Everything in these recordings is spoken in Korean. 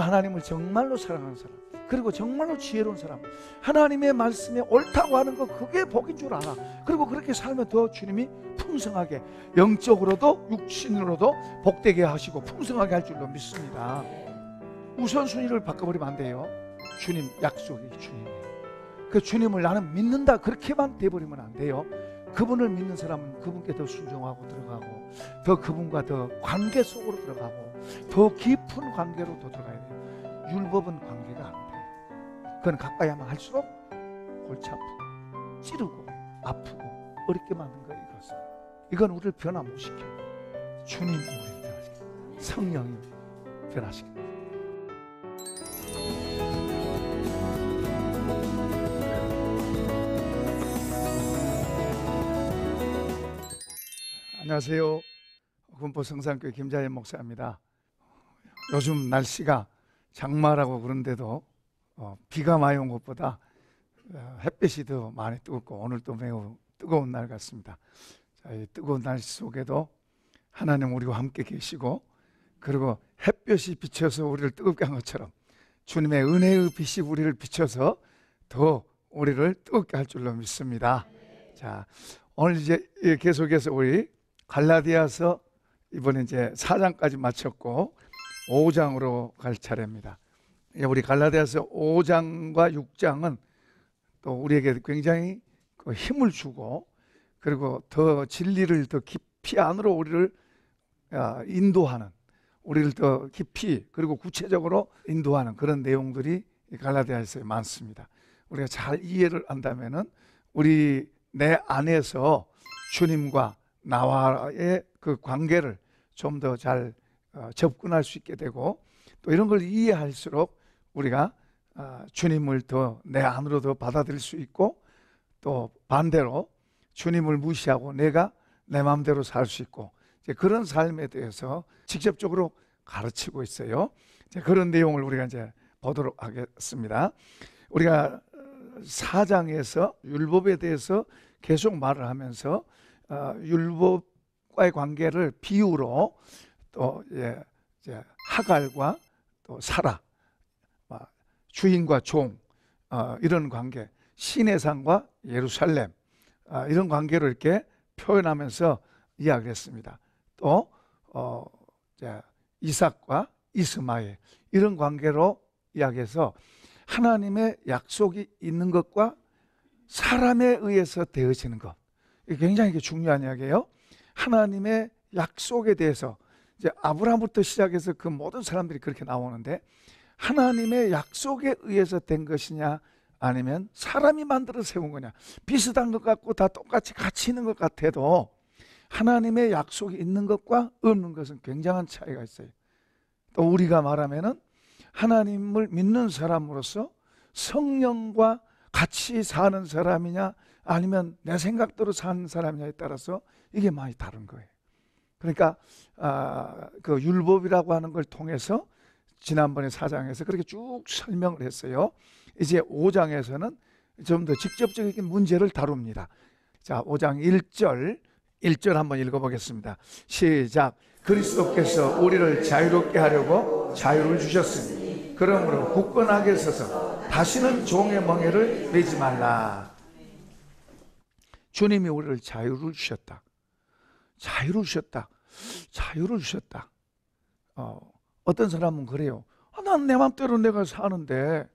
하나님을 정말로 사랑하는 사람, 그리고 정말로 지혜로운 사람, 하나님의 말씀에 옳다고 하는 거, 그게 복인 줄 알아. 그리고 그렇게 살면 더 주님이 풍성하게, 영적으로도 육신으로도 복되게 하시고 풍성하게 할 줄로 믿습니다. 우선순위를 바꿔버리면 안 돼요. 주님, 약속이 주님이에요. 그 주님을 나는 믿는다, 그렇게만 돼버리면 안 돼요. 그분을 믿는 사람은 그분께 더 순종하고 들어가고, 더 그분과 더 관계 속으로 들어가고, 더 깊은 관계로 더 들어가야 돼요. 율법은 관계가 안 돼요. 그건 가까이 하면 할수록 골치 아프고 찌르고 아프고 어렵게 만든 거예요. 이건 우리를 변화 못 시켜요. 주님이 우리를 변화시켜요. 성령이 변화시켜요. 안녕하세요. 군포 성산교회 김자연 목사입니다. 요즘 날씨가 장마라고 그런데도 비가 많이 온 것보다 햇빛이 더 많이 뜨겁고 오늘도 매우 뜨거운 날 같습니다. 자, 이 뜨거운 날씨 속에도 하나님 우리와 함께 계시고, 그리고 햇볕이 비춰서 우리를 뜨겁게 한 것처럼 주님의 은혜의 빛이 우리를 비춰서 더 우리를 뜨겁게 할 줄로 믿습니다. 자, 오늘 이제 계속해서 우리 갈라디아서 이번에 이제 4장까지 마쳤고 5장으로 갈 차례입니다. 우리 갈라디아서 5장과 6장은 또 우리에게 굉장히 힘을 주고, 그리고 더 진리를 더 깊이 안으로 우리를 인도하는, 우리를 더 깊이 그리고 구체적으로 인도하는 그런 내용들이 갈라디아서에 많습니다. 우리가 잘 이해를 한다면은 우리 내 안에서 주님과 나와의 그 관계를 좀 더 잘 접근할 수 있게 되고, 또 이런 걸 이해할수록 우리가 주님을 더 내 안으로 더 받아들일 수 있고, 또 반대로 주님을 무시하고 내가 내 마음대로 살 수 있고, 이제 그런 삶에 대해서 직접적으로 가르치고 있어요. 이제 그런 내용을 우리가 이제 보도록 하겠습니다. 우리가 4장에서 율법에 대해서 계속 말을 하면서 율법과의 관계를 비유로, 또 이제 하갈과 또 사라, 주인과 종, 이런 관계, 시내산과 예루살렘, 이런 관계로 이렇게 표현하면서 이야기를 했습니다. 또 이삭과 이스마엘, 이런 관계로 이야기해서 하나님의 약속이 있는 것과 사람에 의해서 되어지는 것, 이게 굉장히 중요한 이야기예요. 하나님의 약속에 대해서 이제 아브라함부터 시작해서 그 모든 사람들이 그렇게 나오는데, 하나님의 약속에 의해서 된 것이냐 아니면 사람이 만들어 세운 거냐, 비슷한 것 같고 다 똑같이 같이 있는 것 같아도 하나님의 약속이 있는 것과 없는 것은 굉장한 차이가 있어요. 또 우리가 말하면은 하나님을 믿는 사람으로서 성령과 같이 사는 사람이냐 아니면 내 생각대로 사는 사람이냐에 따라서 이게 많이 다른 거예요. 그러니까 그 율법이라고 하는 걸 통해서 지난번에 4장에서 그렇게 쭉 설명을 했어요. 이제 5장에서는 좀 더 직접적인 문제를 다룹니다. 자, 5장 1절 한번 읽어보겠습니다. 시작. 그리스도께서 우리를 자유롭게 하려고 자유를 주셨으니 그러므로 굳건하게 서서 다시는 종의 멍에를 매지 말라. 주님이 우리를 자유를 주셨다. 자유를 주셨다. 자유를 주셨다. 어떤 사람은 그래요. 난 내 맘대로 내가 사는데,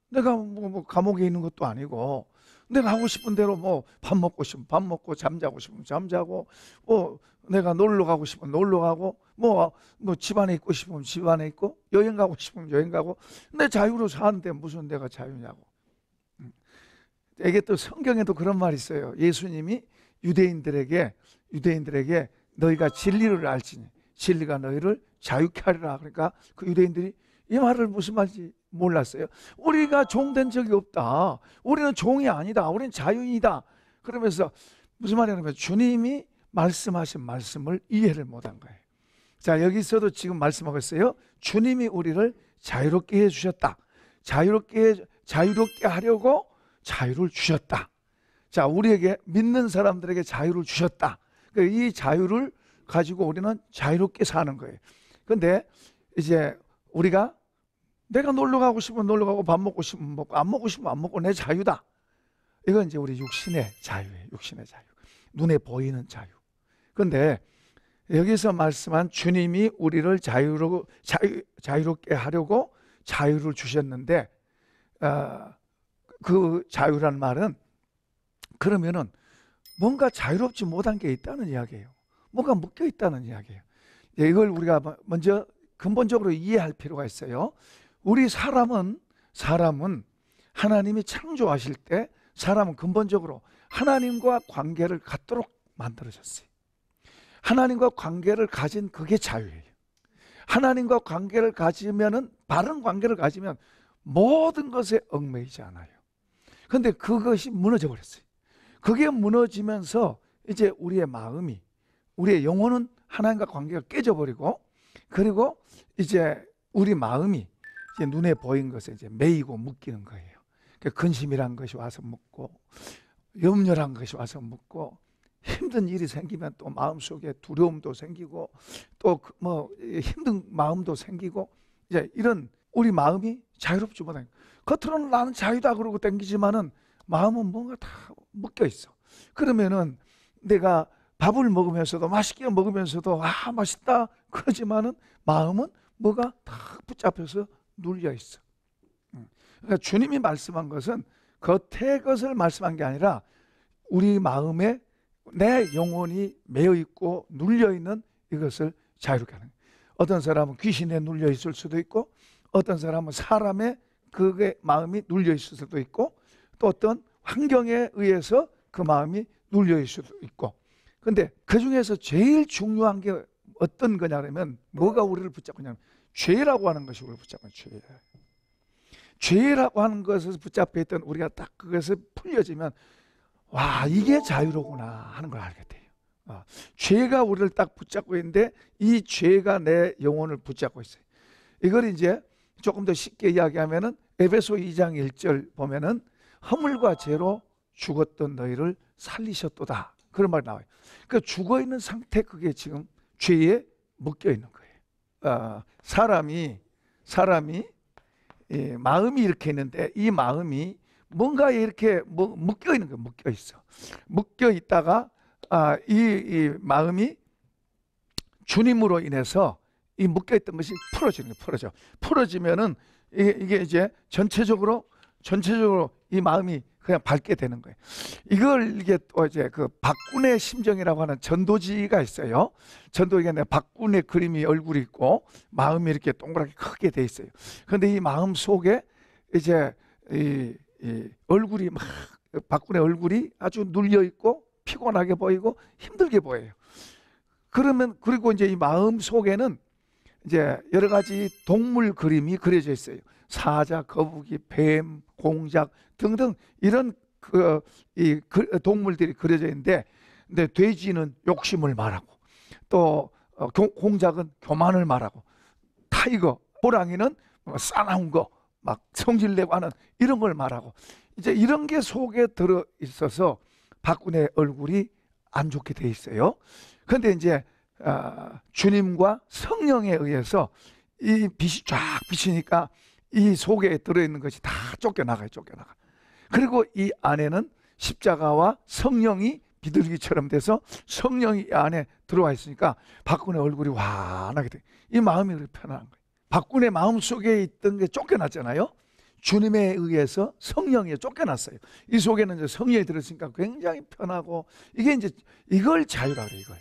내가 뭐 감옥에 있는 것도 아니고, 내가 하고 싶은 대로 뭐 밥 먹고 싶으면 밥 먹고, 잠자고 싶으면 잠자고, 뭐 내가 놀러 가고 싶으면 놀러 가고, 뭐 집안에 있고 싶으면 집안에 있고, 여행 가고 싶으면 여행 가고, 내 자유로 사는데 무슨 내가 자유냐고. 이게 또 성경에도 그런 말이 있어요. 예수님이 유대인들에게 너희가 진리를 알지니 진리가 너희를 자유케 하리라. 그러니까 그 유대인들이 이 말을 무슨 말인지 몰랐어요. 우리가 종된 적이 없다. 우리는 종이 아니다. 우리는 자유인이다. 그러면서 무슨 말이냐면 주님이 말씀하신 말씀을 이해를 못한 거예요. 자, 여기서도 지금 말씀하고 있어요. 주님이 우리를 자유롭게 해주셨다. 자유롭게 하려고 자유를 주셨다. 자, 우리에게 믿는 사람들에게 자유를 주셨다. 이 자유를 가지고 우리는 자유롭게 사는 거예요. 그런데 이제 우리가 내가 놀러 가고 싶으면 놀러 가고 밥 먹고 싶으면 먹고 안 먹고 싶으면 안 먹고 내 자유다. 이건 이제 우리 육신의 자유예요. 육신의 자유. 눈에 보이는 자유. 그런데 여기서 말씀한 주님이 우리를 자유롭게 하려고 자유를 주셨는데 그 자유란 말은 그러면은 뭔가 자유롭지 못한 게 있다는 이야기예요. 뭔가 묶여 있다는 이야기예요. 이걸 우리가 먼저 근본적으로 이해할 필요가 있어요. 우리 사람은 하나님이 창조하실 때 사람은 근본적으로 하나님과 관계를 갖도록 만들어졌어요. 하나님과 관계를 가진 그게 자유예요. 하나님과 관계를 가지면은, 바른 관계를 가지면 모든 것에 얽매이지 않아요. 그런데 그것이 무너져 버렸어요. 그게 무너지면서 이제 우리의 마음이, 우리의 영혼은 하나님과 관계가 깨져버리고, 그리고 이제 우리 마음이 이제 눈에 보인 것에 이제 매이고 묶이는 거예요. 근심이란 것이 와서 묶고, 염려란 것이 와서 묶고, 힘든 일이 생기면 또 마음속에 두려움도 생기고, 또 뭐 힘든 마음도 생기고, 이제 이런 우리 마음이 자유롭지 못한, 겉으로는 나는 자유다 그러고 땡기지만은 마음은 뭔가 다 묶여 있어. 그러면은 내가 밥을 먹으면서도, 맛있게 먹으면서도 맛있다 그러지만은 마음은 뭐가 다 붙잡혀서 눌려 있어. 그러니까 주님이 말씀한 것은 겉의 것을 말씀한 게 아니라 우리 마음에 내 영혼이 매여 있고 눌려 있는 이것을 자유롭게 하는 거예요. 어떤 사람은 귀신에 눌려 있을 수도 있고, 어떤 사람은 사람의 그게 마음이 눌려 있을 수도 있고, 또 어떤 환경에 의해서 그 마음이 눌려 있을 수도 있고. 근데 그 중에서 제일 중요한 게 어떤 거냐면, 뭐가 우리를 붙잡고 있냐면 죄라고 하는 것이 우리를 붙잡고 있는 거예요. 죄라고 하는 것에서 붙잡혀 있던 우리가 딱 그것을 풀려지면, 와, 이게 자유로구나 하는 걸 알게 돼요. 죄가 우리를 딱 붙잡고 있는데 이 죄가 내 영혼을 붙잡고 있어요. 이걸 이제 조금 더 쉽게 이야기하면은 에베소 2장 1절 보면은 허물과 죄로 죽었던 너희를 살리셨도다, 그런 말이 나와요. 그러니까 죽어 있는 상태, 그게 지금 죄에 묶여 있는 거예요. 사람이 마음이 이렇게 있는데 이 마음이 뭔가 이렇게 묶여 있는 거예요. 묶여 있어. 묶여 있다가 이 마음이 주님으로 인해서 이 묶여 있던 것이 풀어지는 거예요. 풀어지면은 이게 이제 전체적으로 이 마음이 그냥 밝게 되는 거예요. 이걸 이게 또 이제 그 박군의 심정이라고 하는 전도지가 있어요. 전도지가 박군의 그림이 얼굴이 있고 마음이 이렇게 동그랗게 크게 돼 있어요. 그런데 이 마음 속에 이제 이 얼굴이 막, 박군의 얼굴이 아주 눌려 있고 피곤하게 보이고 힘들게 보여요. 그리고 이제 이 마음 속에는 이제 여러 가지 동물 그림이 그려져 있어요. 사자, 거북이, 뱀, 공작 등등 이런 동물들이 그려져 있는데, 근데 돼지는 욕심을 말하고, 또 공작은 교만을 말하고, 타이거, 호랑이는 싸나운 거, 막 성질내고 하는 이런 걸 말하고, 이제 이런 게 속에 들어 있어서 박군의 얼굴이 안 좋게 돼 있어요. 그런데 이제 주님과 성령에 의해서 이 빛이 쫙 비치니까 이 속에 들어있는 것이 다 쫓겨나가요. 그리고 이 안에는 십자가와 성령이 비둘기처럼 돼서 성령이 이 안에 들어와 있으니까 박군의 얼굴이 환하게 돼. 이 마음이 그렇게 편안한 거예요. 박군의 마음 속에 있던 게 쫓겨났잖아요. 주님에 의해서 성령이 쫓겨났어요. 이 속에는 이제 성령이 들었으니까 굉장히 편하고, 이게 이제 이걸 자유라 그래요. 이걸.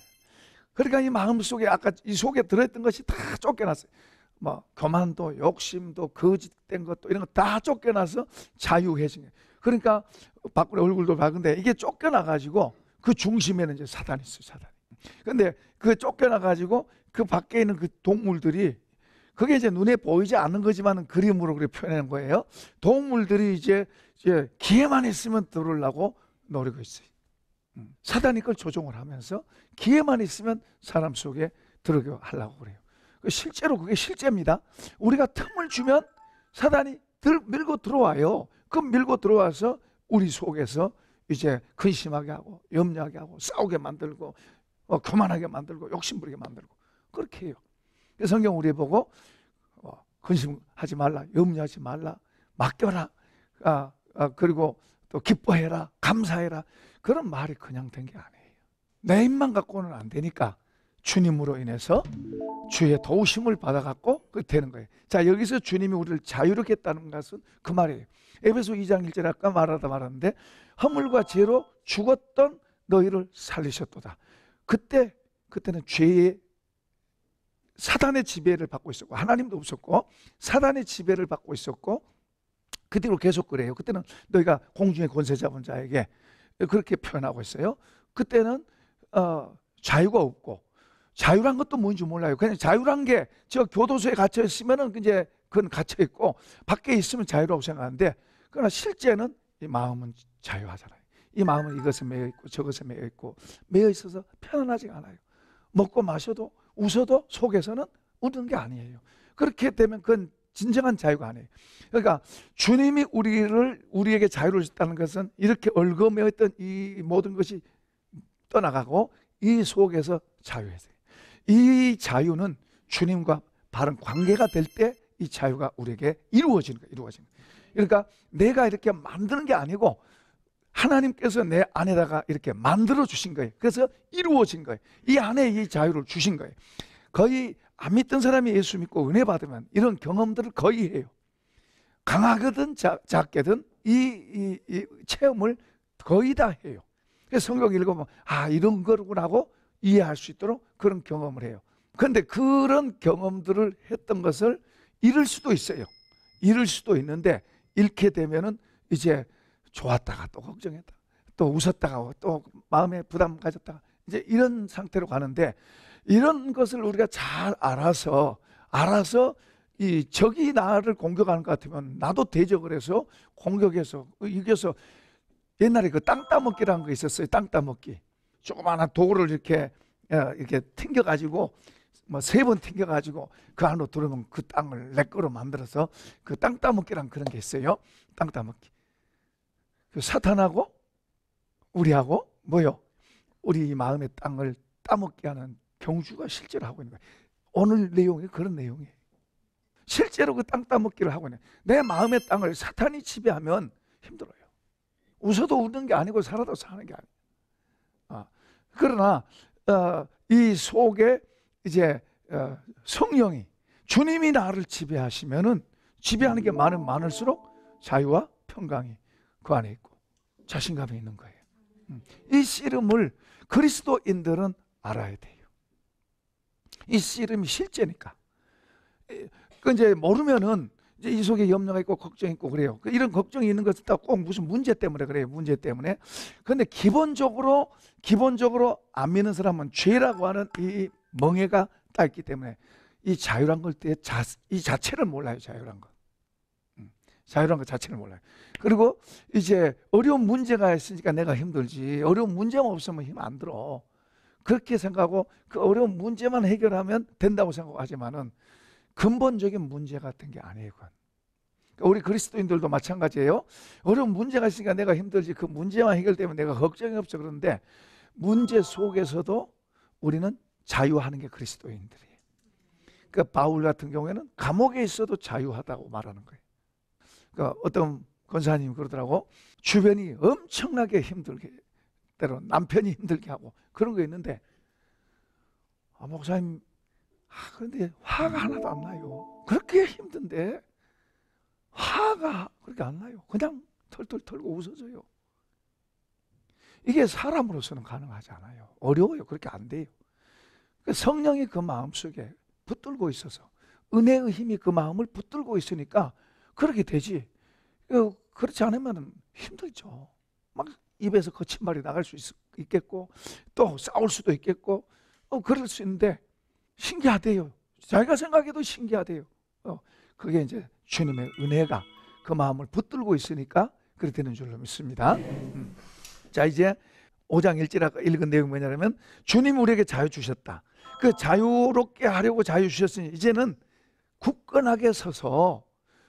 그러니까 이 마음 속에 아까 이 속에 들어있던 것이 다 쫓겨났어요. 뭐 교만도, 욕심도, 거짓된 것도 이런 거 다 쫓겨나서 자유해진 거예요. 그러니까 박군의 얼굴도 밝은데 이게 쫓겨나가지고 그 중심에는 이제 사단이 있어요. 사단이. 근데 그 쫓겨나가지고 그 밖에 있는 그 동물들이, 그게 이제 눈에 보이지 않는 거지만 그림으로 그렇게 표현하는 거예요. 동물들이 이제 기회만 있으면 들어오려고 노리고 있어요. 사단이 그걸 조종을 하면서 기회만 있으면 사람 속에 들어오게 하려고 그래요. 실제로 그게 실제입니다. 우리가 틈을 주면 사단이 밀고 들어와요. 그 밀고 들어와서 우리 속에서 이제 근심하게 하고, 염려하게 하고, 싸우게 만들고, 교만하게 만들고, 욕심부리게 만들고, 그렇게 해요. 성경 우리 보고 근심하지 말라, 염려하지 말라, 맡겨라, 그리고 또 기뻐해라, 감사해라. 그런 말이 그냥 된 게 아니에요. 내 힘만 갖고는 안 되니까 주님으로 인해서 주의 도우심을 받아갖고 그 되는 거예요. 자, 여기서 주님이 우리를 자유롭게 했다는 것은 그 말이에요. 에베소 2장 1절에 아까 말했는데 허물과 죄로 죽었던 너희를 살리셨도다. 그때는 죄의 사단의 지배를 받고 있었고 하나님도 없었고 사단의 지배를 받고 있었고 그 뒤로 계속 그래요. 그때는 너희가 공중의 권세 잡은 자에게 그렇게 표현하고 있어요. 그때는 자유가 없고 자유란 것도 뭔지 몰라요. 그냥 자유란 게 저 교도소에 갇혀 있으면은 이제 그건 갇혀 있고 밖에 있으면 자유라고 생각하는데 그러나 실제는 이 마음은 자유하잖아요. 이 마음은 이것에 매여 있고 저것에 매여 있고 매여 있어서 편안하지 않아요. 먹고 마셔도 웃어도 속에서는 웃는 게 아니에요. 그렇게 되면 그건 진정한 자유가 아니에요. 그러니까 주님이 우리에게 자유를 줬다는 것은 이렇게 얽어매어 있던 이 모든 것이 떠나가고 이 속에서 자유해져요. 이 자유는 주님과 바른 관계가 될 때 이 자유가 우리에게 이루어지는 거예요. 그러니까 내가 이렇게 만드는 게 아니고 하나님께서 내 안에다가 이렇게 만들어 주신 거예요. 그래서 이루어진 거예요. 이 안에 이 자유를 주신 거예요. 거의 안 믿던 사람이 예수 믿고 은혜 받으면 이런 경험들을 거의 해요. 강하거든 작게든 이 체험을 거의 다 해요. 그래서 성경 읽으면 이런 거구나 하고 이해할 수 있도록 그런 경험을 해요. 그런데 그런 경험들을 했던 것을 잃을 수도 있어요. 잃을 수도 있는데 잃게 되면은 이제 좋았다가 또 걱정했다가 또 웃었다가 또 마음에 부담 가졌다가 이제 이런 상태로 가는데 이런 것을 우리가 잘 알아서 이 적이 나를 공격하는 것 같으면 나도 대적을 해서 공격해서 이겨서 옛날에 그 땅 따먹기라는 거 있었어요. 땅 따먹기. 조그마한 돌을 이렇게 튕겨가지고 뭐 3번 튕겨가지고 그 안으로 들어오면 그 땅을 내 거로 만들어서 그 땅 따먹기라는 그런 게 있어요. 땅 따먹기. 그 사탄하고 우리하고 뭐요? 우리 마음의 땅을 따먹게 하는 경주가 실제로 하고 있는 거예요. 오늘 내용이 그런 내용이에요. 실제로 그 땅 따먹기를 하고 있는 거예요. 내 마음의 땅을 사탄이 지배하면 힘들어요. 웃어도 웃는 게 아니고 살아도 사는 게 아니에요. 그러나 이 속에 이제 성령이 주님이 나를 지배하시면은 지배하는 게 많을수록 자유와 평강이 그 안에 있고 자신감이 있는 거예요. 이 씨름을 그리스도인들은 알아야 돼요. 이 씨름이 실제니까. 그 이제 모르면은 이제 이 속에 염려가 있고 걱정이 있고 그래요. 이런 걱정이 있는 것은 꼭 무슨 문제 때문에 그래요. 문제 때문에. 그런데 기본적으로 안 믿는 사람은 죄라고 하는 이 멍해가 딱 있기 때문에 이 자유란 걸 때 이 자체를 몰라요. 자유란 거. 자유란 것 자체를 몰라요. 그리고 이제 어려운 문제가 있으니까 내가 힘들지 어려운 문제만 없으면 힘 안 들어. 그렇게 생각하고 그 어려운 문제만 해결하면 된다고 생각하지만은 근본적인 문제 같은 게 아니에요. 그러니까 우리 그리스도인들도 마찬가지예요. 어려운 문제가 있으니까 내가 힘들지 그 문제만 해결되면 내가 걱정이 없어. 그런데 문제 속에서도 우리는 자유하는 게 그리스도인들이에요. 그러니까 바울 같은 경우에는 감옥에 있어도 자유하다고 말하는 거예요. 그러니까 어떤 권사님이 그러더라고. 주변이 엄청나게 힘들게 때로 남편이 힘들게 하고 그런 거 있는데 목사님 그런데 화가 하나도 안 나요. 그렇게 힘든데 화가 그렇게 안 나요. 그냥 털털 털고 웃어줘요. 이게 사람으로서는 가능하지 않아요. 어려워요. 그렇게 안 돼요. 성령이 그 마음속에 붙들고 있어서 은혜의 힘이 그 마음을 붙들고 있으니까 그렇게 되지. 그렇지 않으면 힘들죠. 막 입에서 거친 말이 나갈 수 있겠고 또 싸울 수도 있겠고 그럴 수 있는데 신기하대요. 자기가 생각해도 신기하대요. 그게 이제 주님의 은혜가 그 마음을 붙들고 있으니까 그렇게 되는 줄로 믿습니다. 자, 이제 5장 1절 아까 읽은 내용이 뭐냐면 주님이 우리에게 자유 주셨다. 그 자유롭게 하려고 자유 주셨으니 이제는 굳건하게 서서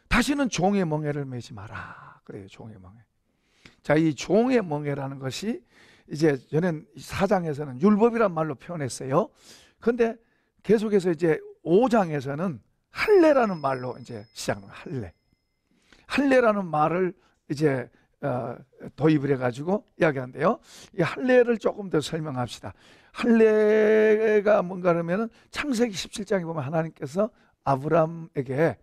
다시는 종의 멍에를 매지 마라. 그래요. 종의 멍에. 자, 이 종의 멍에라는 것이 이제 저는 4장에서는 율법이란 말로 표현했어요. 그런데 계속해서 이제 5장에서는 할례라는 말로 이제 시작합니다. 할례라는 말을 이제 도입을 해가지고 이야기하는데요. 이 할례를 조금 더 설명합시다. 할례가 뭔가 하면은 창세기 17장에 보면 하나님께서 아브라함에게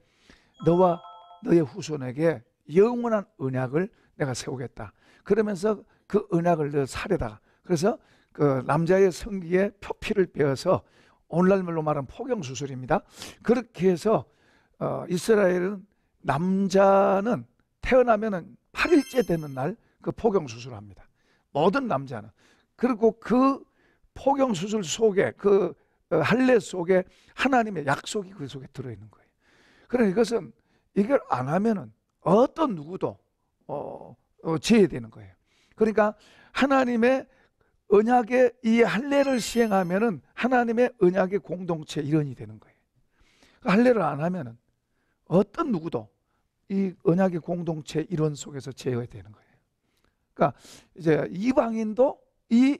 너와 너의 후손에게 영원한 언약을 내가 세우겠다. 그러면서 그 언약을 너 살에다가, 그래서 그 남자의 성기에 표피를 베어서 오늘날 말로 말하면 포경수술입니다. 그렇게 해서 이스라엘은 남자는 태어나면은 8일째 되는 날 그 포경수술을 합니다. 모든 남자는. 그리고 그 포경수술 속에, 그 할례 속에 하나님의 약속이 그 속에 들어있는 거예요. 그러니까 이것은 이걸 안 하면은 어떤 누구도 제외되는 거예요. 그러니까 하나님의 언약의 이 할례를 시행하면은 하나님의 언약의 공동체 일원이 되는 거예요. 할례를 안 하면은 어떤 누구도 이 언약의 공동체 일원 속에서 제외되는 거예요. 그러니까 이제 이방인도 이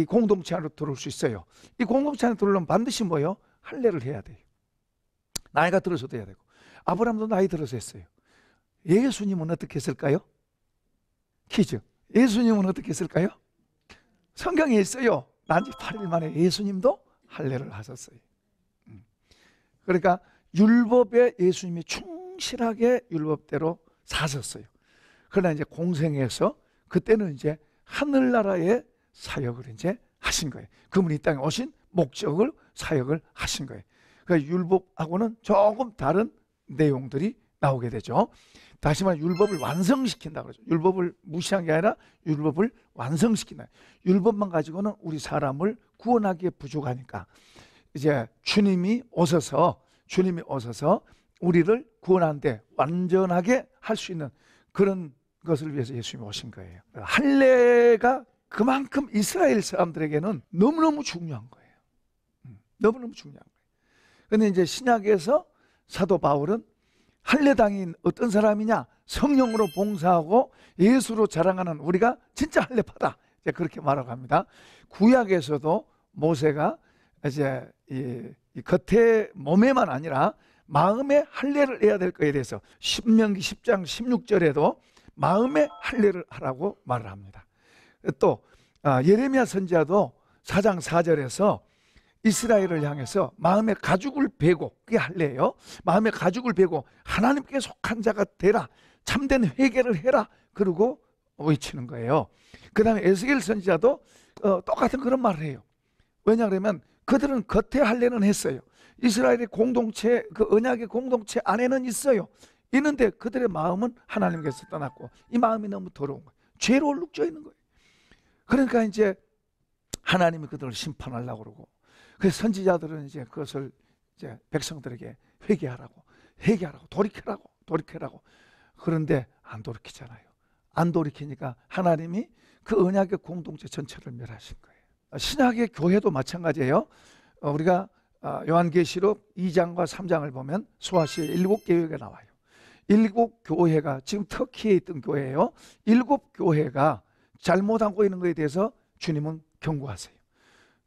공동체 안으로 들어올 수 있어요. 이 공동체 안에 들어오려면 반드시 뭐예요? 할례를 해야 돼요. 나이가 들어서도 해야 되고. 아브라함도 나이 들어서 했어요. 예수님은 어떻게 했을까요? 퀴즈. 예수님은 어떻게 했을까요? 성경에 있어요. 난지 8일 만에 예수님도 할례를 하셨어요. 그러니까 율법에 예수님이 충실하게 율법대로 사셨어요. 그러나 이제 공생에서 그때는 이제 하늘나라의 사역을 이제 하신 거예요. 그분이 이 땅에 오신 목적을 사역을 하신 거예요. 그러니까 율법하고는 조금 다른 내용들이 나오게 되죠. 다시 말해 율법을 완성시킨다 그러죠. 율법을 무시한 게 아니라 율법을 완성시킨다. 율법만 가지고는 우리 사람을 구원하기에 부족하니까 이제 주님이 오셔서 우리를 구원하는데 완전하게 할 수 있는 그런 것을 위해서 예수님이 오신 거예요. 할례가 그만큼 이스라엘 사람들에게는 너무너무 중요한 거예요. 너무너무 중요한 거예요. 그런데 이제 신약에서 사도 바울은 할례당인 어떤 사람이냐? 성령으로 봉사하고 예수로 자랑하는 우리가 진짜 할례파다. 이제 그렇게 말하고 합니다. 구약에서도 모세가 이제 이 겉에 몸에만 아니라 마음의 할례를 해야 될 거에 대해서 신명기 10장 16절에도 마음의 할례를 하라고 말을 합니다. 또 예레미야 선지자도 4장 4절에서 이스라엘을 향해서 마음의 가죽을 베고, 그게 할례예요. 마음의 가죽을 베고 하나님께 속한 자가 되라, 참된 회개를 해라, 그러고 외치는 거예요. 그 다음에 에스겔 선지자도 똑같은 그런 말을 해요. 왜냐 그러면 그들은 겉에 할례는 했어요. 이스라엘의 공동체, 그 언약의 공동체 안에는 있어요. 있는데 그들의 마음은 하나님께서 떠났고 이 마음이 너무 더러운 거예요. 죄로 얼룩져 있는 거예요. 그러니까 이제 하나님이 그들을 심판하려고 그러고, 그래서 선지자들은 이제 그것을 이제 백성들에게 회개하라고, 돌이켜라고. 그런데 안 돌이키잖아요. 안 돌이키니까 하나님이 그 언약의 공동체 전체를 멸하신 거예요. 신약의 교회도 마찬가지예요. 우리가 요한계시록 2장과 3장을 보면 소아시아에 7교회가 나와요. 7교회가 지금 터키에 있던 교회예요. 7교회가 잘못하고 있는 것에 대해서 주님은 경고하세요.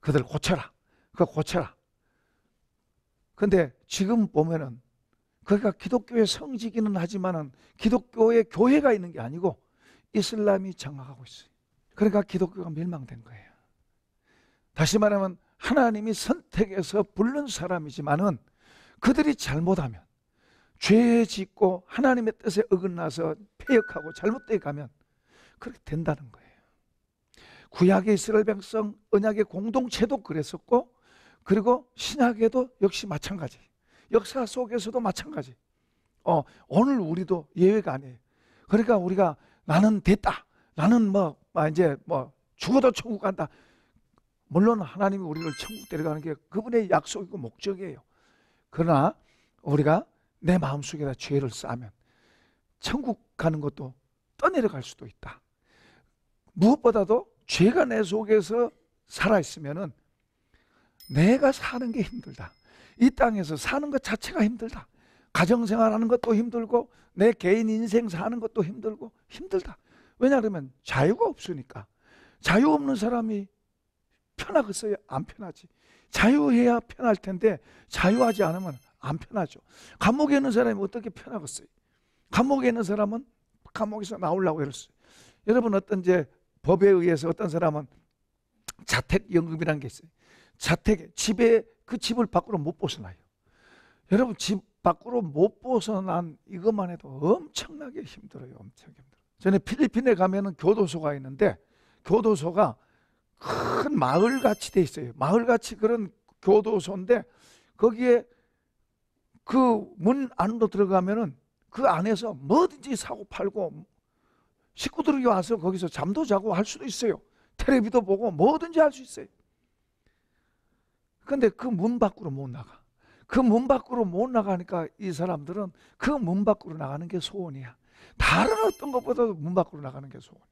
그들 고쳐라. 그거 고쳐라. 근데 지금 보면은 거기가 기독교의 성지기는 하지만은 기독교의 교회가 있는 게 아니고 이슬람이 장악하고 있어요. 그러니까 기독교가 멸망된 거예요. 다시 말하면 하나님이 선택해서 부른 사람이지만은 그들이 잘못하면, 죄 짓고 하나님의 뜻에 어긋나서 패역하고 잘못되게 가면 그렇게 된다는 거예요. 구약의 이스라엘 백성 언약의 공동체도 그랬었고, 그리고 신약에도 역시 마찬가지, 역사 속에서도 마찬가지. 오늘 우리도 예외가 아니에요. 그러니까 우리가 나는 됐다, 나는 이제 죽어도 천국 간다. 물론 하나님이 우리를 천국 데려가는 게 그분의 약속이고 목적이에요. 그러나 우리가 내 마음속에다 죄를 쌓으면 천국 가는 것도 떠내려갈 수도 있다. 무엇보다도 죄가 내 속에서 살아있으면은 내가 사는 게 힘들다. 이 땅에서 사는 것 자체가 힘들다. 가정생활하는 것도 힘들고 내 개인 인생 사는 것도 힘들다. 왜냐하면 자유가 없으니까. 자유 없는 사람이 편하겠어요? 안 편하지. 자유해야 편할 텐데 자유하지 않으면 안 편하죠. 감옥에 있는 사람이 어떻게 편하겠어요? 감옥에 있는 사람은 감옥에서 나오려고 했어요. 여러분, 어떤 이제 법에 의해서 어떤 사람은 자택연금이라는 게 있어요. 집에 그 집을 밖으로 못 벗어나요. 여러분, 집 밖으로 못 벗어난 이것만 해도 엄청나게 힘들어요. 엄청 힘들어요. 전에 필리핀에 가면은 교도소가 있는데, 교도소가 큰 마을같이 돼 있어요. 마을같이 그런 교도소인데, 거기에 그 문 안으로 들어가면은 그 안에서 뭐든지 사고 팔고, 식구들이 와서 거기서 잠도 자고 할 수도 있어요. 텔레비도 보고 뭐든지 할 수 있어요. 근데 그 문 밖으로 못 나가. 그 문 밖으로 못 나가니까 이 사람들은 그 문 밖으로 나가는 게 소원이야. 다른 어떤 것보다도 문 밖으로 나가는 게 소원이야.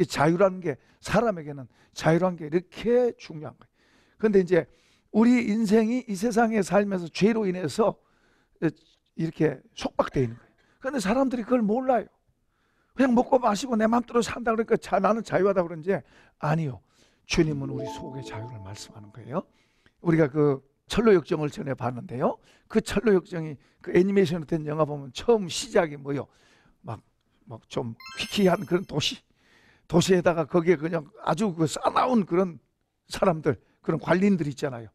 자유라는 게, 사람에게는 자유라는 게 이렇게 중요한 거예요. 그런데 이제 우리 인생이 이 세상에 살면서 죄로 인해서 이렇게 속박되어 있는 거예요. 그런데 사람들이 그걸 몰라요. 그냥 먹고 마시고 내 마음대로 산다 그러니까 나는 자유하다 그런지, 아니요. 주님은 우리 속의 자유를 말씀하는 거예요. 우리가 그 철로역정을 전에 봤는데요. 그 철로역정이 그 애니메이션으로 된 영화 보면 처음 시작이 뭐요? 막 좀 퀴퀴한 그런 도시에다가 거기에 그냥 아주 그 싸나운 그런 사람들, 그런 관리인들 있잖아요.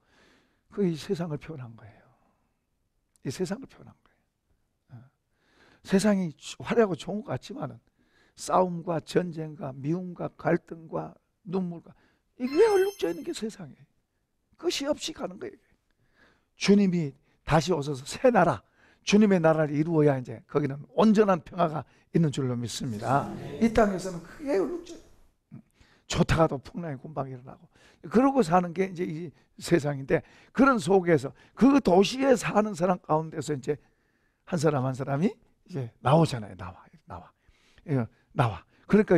그 이 세상을 표현한 거예요. 이 세상을 표현한 거예요. 세상이 화려하고 좋은 것 같지만은 싸움과 전쟁과 미움과 갈등과 눈물과 이게 얼룩져 있는 게 세상이에요. 끝이 없이 가는 거예요. 주님이 다시 오셔서 새 나라, 주님의 나라를 이루어야 이제 거기는 온전한 평화가 있는 줄로 믿습니다. 이 땅에서는 크게 얼룩져요. 좋다가도 풍랑이 금방 일어나고 그러고 사는 게 이제 이 세상인데, 그런 속에서 그 도시에 사는 사람 가운데서 이제 한 사람 한 사람이 이제 나오잖아요. 나와. 그러니까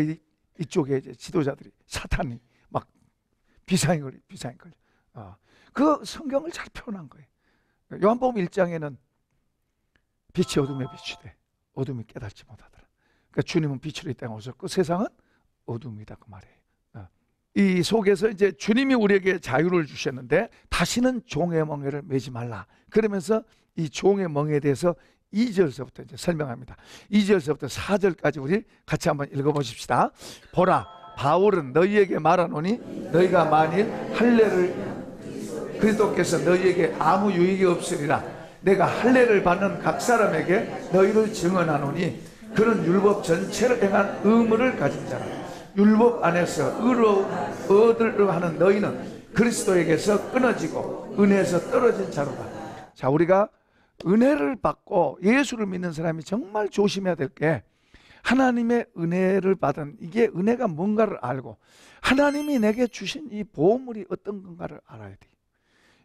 이쪽에 이제 지도자들이, 사탄이 막 비상이 걸려. 그 성경을 잘 표현한 거예요. 요한복음 1장에는 빛이 어둠에 비추되 어둠이 깨닫지 못하더라. 그러니까 주님은 빛으로 이 땅에 오셨고 세상은 어둠이다, 그 말이에요. 이 속에서 이제 주님이 우리에게 자유를 주셨는데 다시는 종의 멍에를 매지 말라. 그러면서 이 종의 멍에에 대해서 2절서부터 이제 설명합니다. 2절서부터 4절까지 우리 같이 한번 읽어보십시다. 보라, 바울은 너희에게 말하노니 너희가 만일 할례를 그리스도께서 너희에게 아무 유익이 없으리라. 내가 할례를 받는 각 사람에게 너희를 증언하노니 그는 율법 전체를 행한 의무를 가진 자라. 율법 안에서 의로 얻으려 하는 너희는 그리스도에게서 끊어지고 은혜에서 떨어진 자로다. 자, 우리가 은혜를 받고 예수를 믿는 사람이 정말 조심해야 될 게, 하나님의 은혜를 받은, 이게 은혜가 뭔가를 알고 하나님이 내게 주신 이 보물이 어떤 건가를 알아야 돼.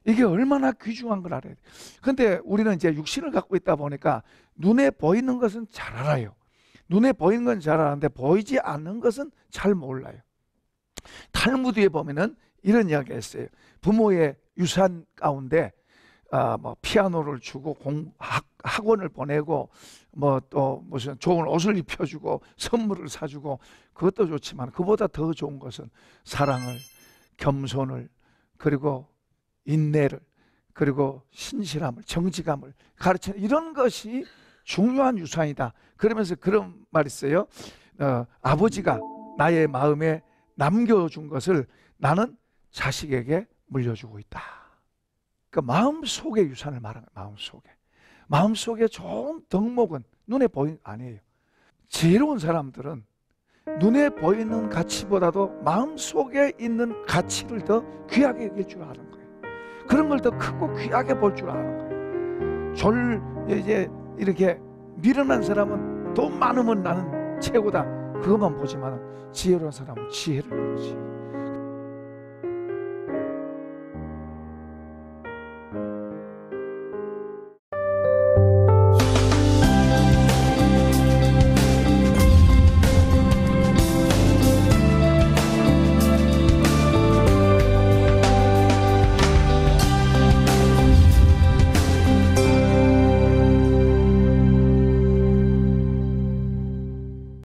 이게 얼마나 귀중한 걸 알아야 돼. 그런데 우리는 이제 육신을 갖고 있다 보니까 눈에 보이는 것은 잘 알아요. 눈에 보이는 건 잘 아는데 보이지 않는 것은 잘 몰라요. 탈무드에 보면은 이런 이야기가 있어요. 부모의 유산 가운데 피아노를 주고 학원을 보내고 또 무슨 좋은 옷을 입혀주고 선물을 사주고, 그것도 좋지만 그보다 더 좋은 것은 사랑을, 겸손을, 그리고 인내를, 그리고 신실함을, 정직함을 가르치는 이런 것이 중요한 유산이다. 그러면서 그런 말이 있어요. 아버지가 나의 마음에 남겨준 것을 나는 자식에게 물려주고 있다. 그러니까 마음속의 유산을 말하는 거예요. 마음속에 좋은 덕목은 눈에 보이는 아니에요. 지혜로운 사람들은 눈에 보이는 가치보다도 마음속에 있는 가치를 더 귀하게 여길 줄 아는 거예요. 그런 걸 더 크고 귀하게 볼 줄 아는 거예요. 이제 이렇게 미련한 사람은 돈 많으면 나는 최고다, 그것만 보지만 지혜로운 사람은 지혜를 보지.